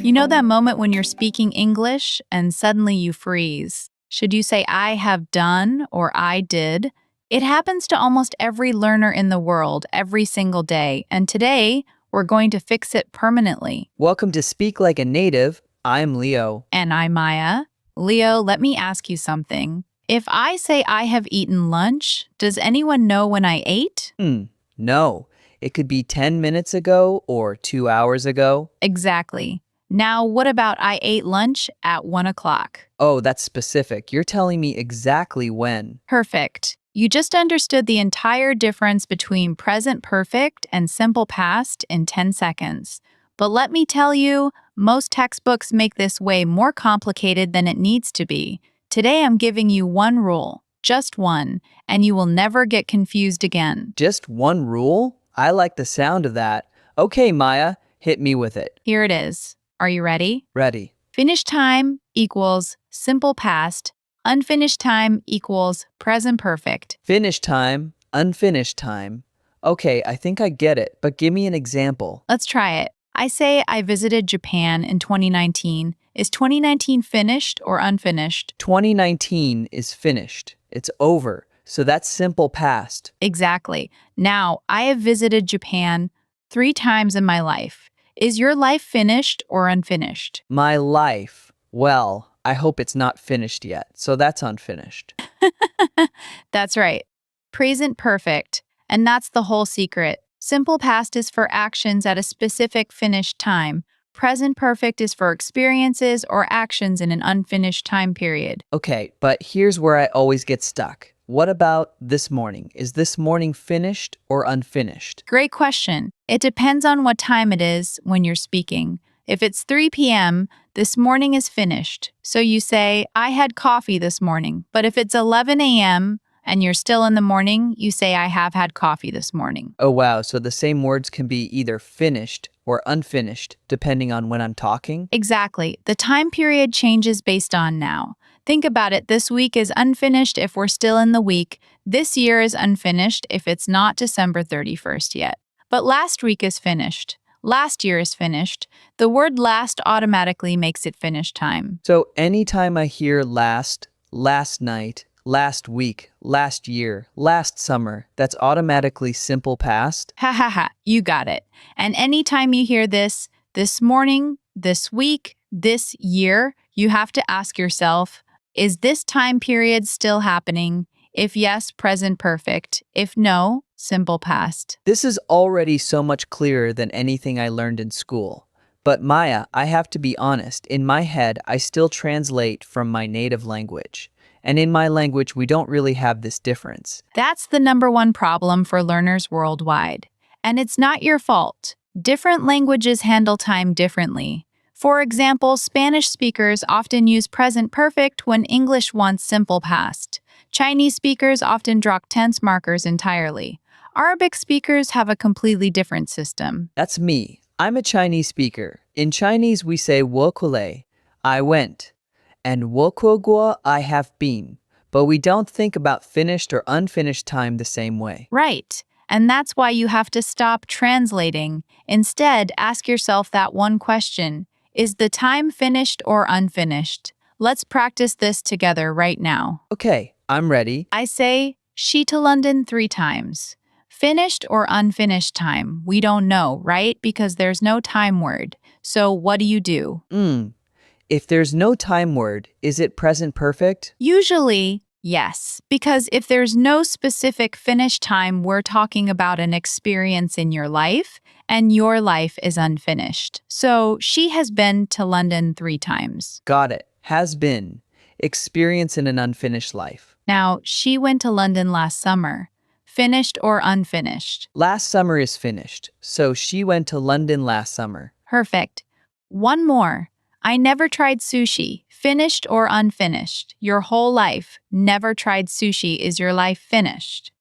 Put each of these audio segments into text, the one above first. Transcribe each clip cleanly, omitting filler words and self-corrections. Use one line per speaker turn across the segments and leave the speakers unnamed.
You know that moment when you're speaking English and suddenly you freeze? Should you say I have done or I did? It happens to almost every learner in the world every single day, and today we're going to fix it permanently.
Welcome to Speak Like a Native. I'm Leo.
And I'm Maya. Leo, let me ask you something. If I say I have eaten lunch, does anyone know when I ate?
No, it could be 10 minutes ago or 2 hours ago.
Exactly. Now, what about I ate lunch at 1 o'clock?
Oh, that's specific. You're telling me exactly when.
Perfect. You just understood the entire difference between present perfect and simple past in 10 seconds. But let me tell you, most textbooks make this way more complicated than it needs to be. Today I'm giving you one rule, just one, and you will never get confused again.
Just one rule? I like the sound of that. Okay, Maya, hit me with it.
Here it is. Are you ready?
Ready.
Finished time equals simple past. Unfinished time equals present perfect.
Finished time, unfinished time. Okay, I think I get it, but give me an example.
Let's try it. I say I visited Japan in 2019. Is 2019 finished or unfinished?
2019 is finished. It's over. So that's simple past.
Exactly. Now, I have visited Japan 3 times in my life. Is your life finished or unfinished?
My life. Well, I hope it's not finished yet, so that's unfinished.
That's right. Present perfect. And that's the whole secret. Simple past is for actions at a specific finished time. Present perfect is for experiences or actions in an unfinished time period.
Okay, but here's where I always get stuck. What about this morning? Is this morning finished or unfinished?
Great question. It depends on what time it is when you're speaking. If it's 3 p.m., this morning is finished. So you say, I had coffee this morning. But if it's 11 a.m. and you're still in the morning, you say, I have had coffee this morning.
Oh wow, so the same words can be either finished or unfinished depending on when I'm talking?
Exactly. The time period changes based on now. Think about it. This week is unfinished if we're still in the week. This year is unfinished if it's not December 31st yet. But last week is finished. Last year is finished. The word last automatically makes it finished time.
So anytime I hear last night, last week, last year, last summer, that's automatically simple past?
Ha ha ha, you got it. And anytime you hear this morning, this week, this year, you have to ask yourself, is this time period still happening? If yes, present perfect. If no, simple past.
This is already so much clearer than anything I learned in school. But Maya, I have to be honest, in my head, I still translate from my native language. And in my language, we don't really have this difference.
That's the number one problem for learners worldwide. And it's not your fault. Different languages handle time differently. For example, Spanish speakers often use present perfect when English wants simple past. Chinese speakers often drop tense markers entirely. Arabic speakers have a completely different system.
That's me. I'm a Chinese speaker. In Chinese, we say 我去了, I went, and 我去过, I have been. But we don't think about finished or unfinished time the same way.
Right. And that's why you have to stop translating. Instead, ask yourself that one question. Is the time finished or unfinished? Let's practice this together right now.
Okay, I'm ready.
I say, she to London 3 times. Finished or unfinished time? We don't know, right? Because there's no time word. So what do?
If there's no time word, is it present perfect?
Usually, yes. Because if there's no specific finished time, we're talking about an experience in your life, and your life is unfinished. So she has been to London 3 times.
Got it. Has been. Experience in an unfinished life.
Now, she went to London last summer. Finished or unfinished?
Last summer is finished, so she went to London last summer.
Perfect. One more. I never tried sushi. Finished or unfinished? Your whole life. Never tried sushi. Is your life finished?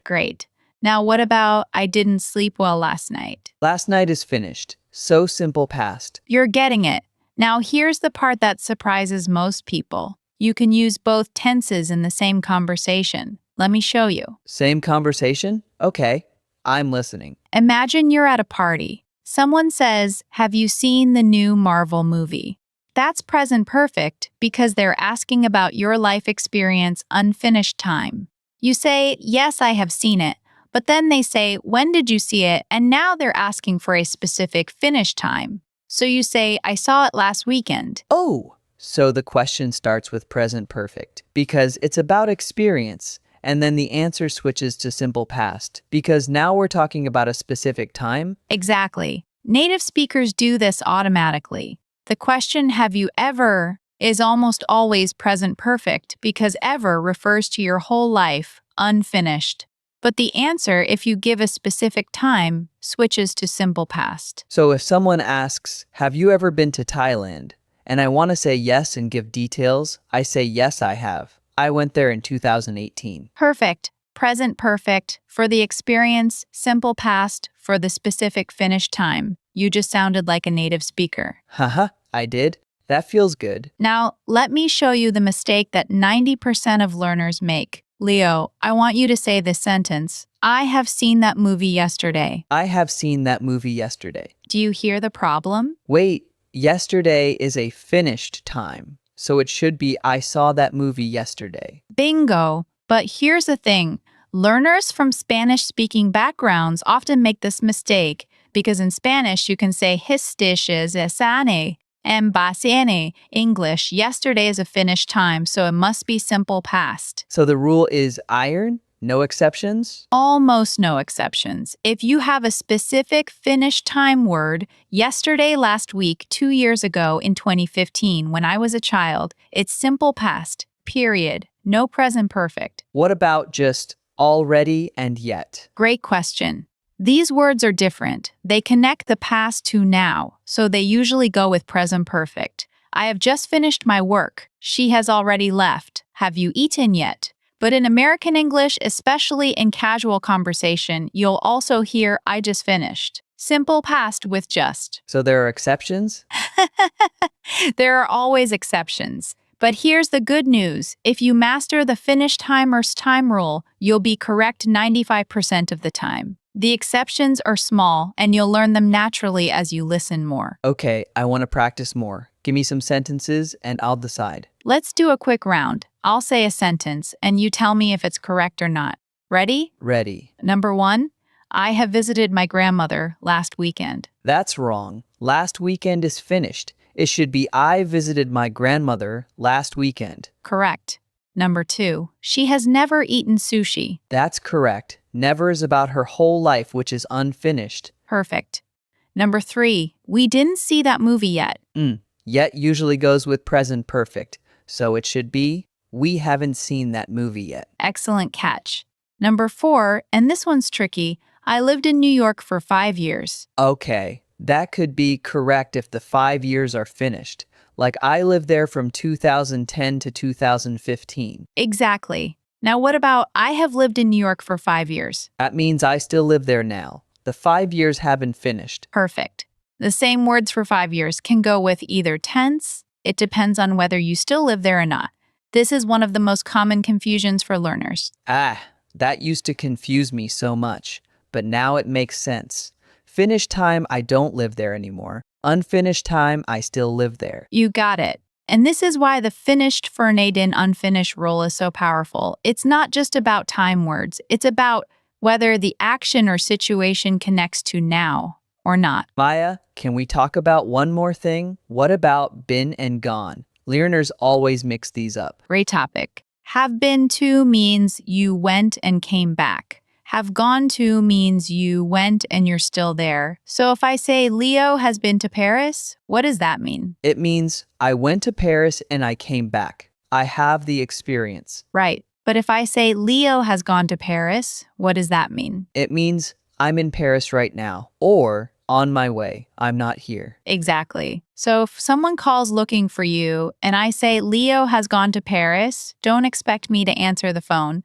Great. Now, what about I didn't sleep well last night?
Last night is finished, so simple past.
You're getting it. Now, here's the part that surprises most people. You can use both tenses in the same conversation. Let me show you.
Same conversation? Okay, I'm listening.
Imagine you're at a party. Someone says, "Have you seen the new Marvel movie?" That's present perfect because they're asking about your life experience unfinished time. You say, "Yes, I have seen it," but then they say, "When did you see it?" And now they're asking for a specific finish time. So you say, "I saw it last weekend."
Oh, so the question starts with present perfect because it's about experience, and then the answer switches to simple past because now we're talking about a specific time.
Exactly. Native speakers do this automatically. The question, "Have you ever?" is almost always present perfect because ever refers to your whole life, unfinished. But the answer, if you give a specific time, switches to simple past.
So if someone asks, "Have you ever been to Thailand?" and I want to say yes and give details, I say, "Yes, I have. I went there in 2018.
Perfect. Present perfect. For the experience, simple past. For the specific finished time. You just sounded like a native speaker.
Haha, I did. That feels good.
Now, let me show you the mistake that 90% of learners make. Leo, I want you to say this sentence. "I have seen that movie yesterday."
I have seen that movie yesterday.
Do you hear the problem?
Wait, yesterday is a finished time. So it should be I saw that movie yesterday.
Bingo! But here's the thing. Learners from Spanish-speaking backgrounds often make this mistake because in Spanish you can say "histishes esane" and "basane." English, yesterday is a finished time, so it must be simple past.
So the rule is iron, no exceptions?
Almost no exceptions. If you have a specific finished time word, yesterday, last week, 2 years ago in 2015 when I was a child, it's simple past, period. No present perfect.
What about just already and yet?
Great question. These words are different. They connect the past to now, so they usually go with present perfect. I have just finished my work. She has already left. Have you eaten yet? But in American English, especially in casual conversation, you'll also hear "I just finished." Simple past with just.
So there are exceptions?
There are always exceptions. But here's the good news. If you master the finished timer's time rule, you'll be correct 95% of the time. The exceptions are small, and you'll learn them naturally as you listen more.
Okay, I want to practice more. Give me some sentences and I'll decide.
Let's do a quick round. I'll say a sentence, and you tell me if it's correct or not. Ready?
Ready.
Number 1, I have visited my grandmother last weekend.
That's wrong. Last weekend is finished. It should be I visited my grandmother last weekend.
Correct. Number 2, she has never eaten sushi.
That's correct. Never is about her whole life, which is unfinished.
Perfect. Number 3, we didn't see that movie yet.
Yet usually goes with present perfect. So it should be we haven't seen that movie yet.
Excellent catch. Number 4, and this one's tricky, I lived in New York for 5 years.
Okay, that could be correct if the 5 years are finished. Like I lived there from 2010 to 2015.
Exactly. Now what about I have lived in New York for 5 years?
That means I still live there now. The 5 years haven't finished.
Perfect. The same words for 5 years can go with either tense. It depends on whether you still live there or not. This is one of the most common confusions for learners.
That used to confuse me so much, but now it makes sense. Finished time, I don't live there anymore. Unfinished time, I still live there.
You got it. And this is why the finished Fernandin unfinished rule is so powerful. It's not just about time words. It's about whether the action or situation connects to now or not.
Maya, can we talk about one more thing? What about been and gone? Learners always mix these up.
Great topic. Have been to means you went and came back. Have gone to means you went and you're still there. So if I say Leo has been to Paris, what does that mean?
It means I went to Paris and I came back. I have the experience.
Right. But if I say Leo has gone to Paris, what does that mean?
It means I'm in Paris right now, or on my way. I'm not here.
Exactly. So if someone calls looking for you and I say Leo has gone to Paris, don't expect me to answer the phone.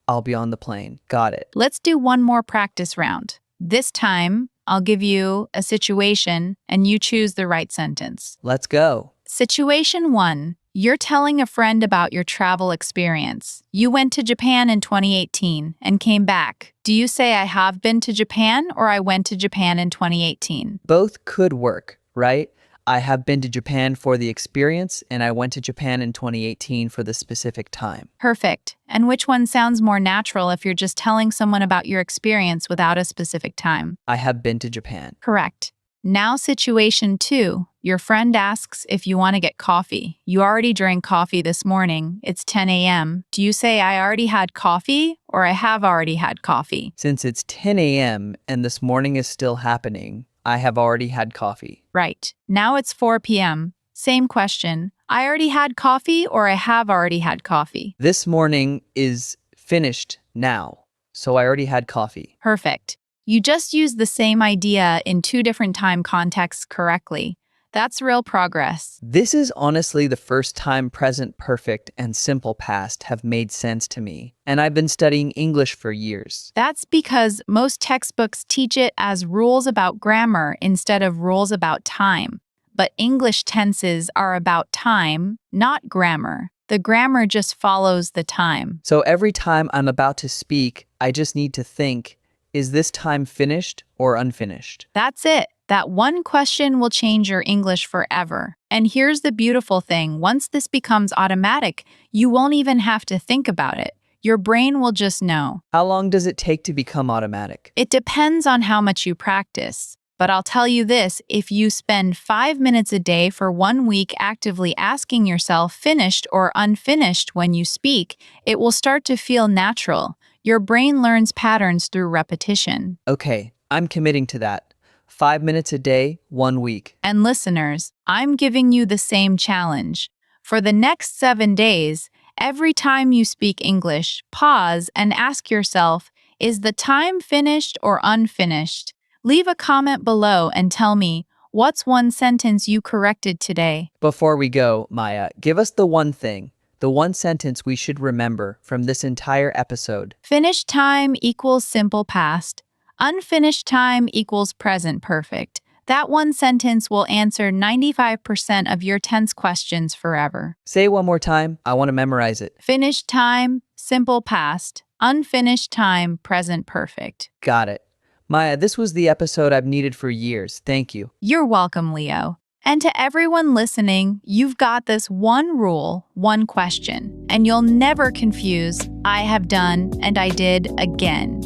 I'll be on the plane. Got it.
Let's do one more practice round. This time, I'll give you a situation and you choose the right sentence.
Let's go.
Situation 1. You're telling a friend about your travel experience. You went to Japan in 2018 and came back. Do you say I have been to Japan or I went to Japan in 2018?
Both could work, right? I have been to Japan for the experience, and I went to Japan in 2018 for the specific time.
Perfect. And which one sounds more natural if you're just telling someone about your experience without a specific time?
I have been to Japan.
Correct. Now, situation 2. Your friend asks if you want to get coffee. You already drank coffee this morning. It's 10 a.m. Do you say I already had coffee or I have already had coffee?
Since it's 10 a.m. and this morning is still happening, I have already had coffee.
Right. Now it's 4 p.m. Same question. I already had coffee or I have already had coffee?
This morning is finished now, so I already had coffee.
Perfect. You just used the same idea in 2 different time contexts correctly. That's real progress.
This is honestly the first time present perfect and simple past have made sense to me, and I've been studying English for years.
That's because most textbooks teach it as rules about grammar instead of rules about time. But English tenses are about time, not grammar. The grammar just follows the time.
So every time I'm about to speak, I just need to think, is this time finished or unfinished?
That's it. That one question will change your English forever. And here's the beautiful thing. Once this becomes automatic, you won't even have to think about it. Your brain will just know.
How long does it take to become automatic?
It depends on how much you practice. But I'll tell you this, if you spend 5 minutes a day for 1 week actively asking yourself finished or unfinished when you speak, it will start to feel natural. Your brain learns patterns through repetition.
Okay, I'm committing to that. 5 minutes a day, 1 week.
And listeners, I'm giving you the same challenge. For the next 7 days, every time you speak English, pause and ask yourself, is the time finished or unfinished? Leave a comment below and tell me, what's one sentence you corrected today?
Before we go, Maya, give us the one thing, the one sentence we should remember from this entire episode.
Finished time equals simple past. Unfinished time equals present perfect. That one sentence will answer 95% of your tense questions forever.
Say it one more time. I want to memorize it.
Finished time, simple past. Unfinished time, present perfect.
Got it. Maya, this was the episode I've needed for years. Thank you.
You're welcome, Leo. And to everyone listening, you've got this one rule, one question, and you'll never confuse I have done and I did again.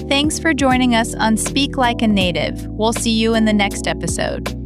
Thanks for joining us on Speak Like a Native. We'll see you in the next episode.